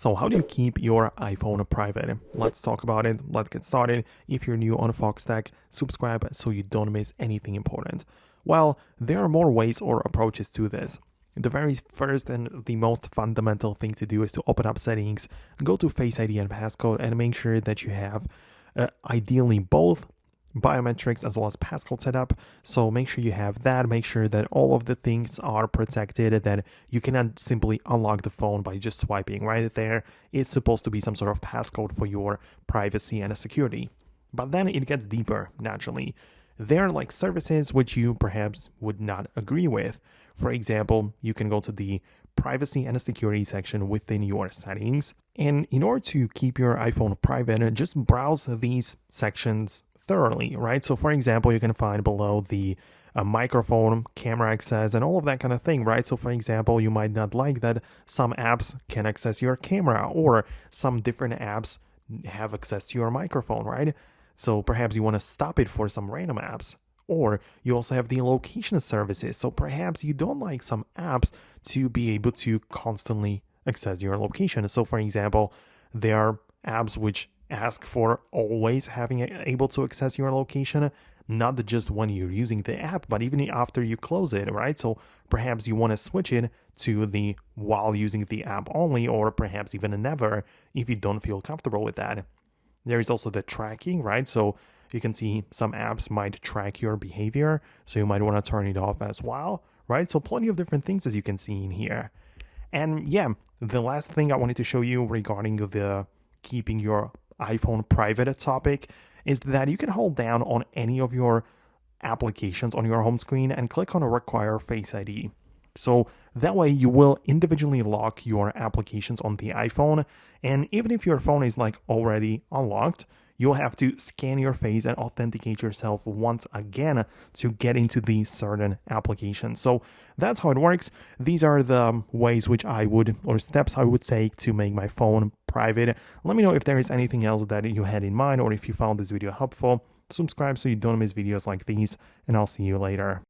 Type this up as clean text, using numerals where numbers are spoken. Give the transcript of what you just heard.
So how do you keep your iPhone private? Let's talk about it. Let's get started. If you're new on Foxtecc, subscribe so you don't miss anything important. Well, there are more ways or approaches to this. The very first and the most fundamental thing to do is to open up settings, go to Face ID and passcode, and make sure that you have ideally both biometrics as well as passcode setup. So make sure you have that. Make sure that all of the things are protected, that you cannot simply unlock the phone by just swiping. Right there is supposed to be some sort of passcode for your privacy and security. But then it gets deeper, naturally. There are like services which you perhaps would not agree with. For example, you can go to the privacy and security section within your settings. And in order to keep your iPhone private, just browse these sections thoroughly, right? So for example, you can find below the microphone, camera access, and all of that kind of thing, right? So for example, you might not like that some apps can access your camera or some different apps have access to your microphone, right? So perhaps you want to stop it for some random apps. Or you also have the location services. So perhaps you don't like some apps to be able to constantly access your location. So for example, there are apps which ask for always having able to access your location, not just when you're using the app, but even after you close it, right? So perhaps you want to switch it to the while using the app only, or perhaps even never if you don't feel comfortable with that. There is also the tracking, right? So you can see some apps might track your behavior, so you might want to turn it off as well, right? So plenty of different things as you can see in here. And yeah, the last thing I wanted to show you regarding the keeping your iPhone private topic is that you can hold down on any of your applications on your home screen and click on Require Face ID. So that way you will individually lock your applications on the iPhone, and even if your phone is like already unlocked, you'll have to scan your face and authenticate yourself once again to get into the certain application. So that's how it works. These are the ways which I would, or steps I would take to make my phone private. Let me know if there is anything else that you had in mind, or if you found this video helpful. Subscribe so you don't miss videos like these, and I'll see you later.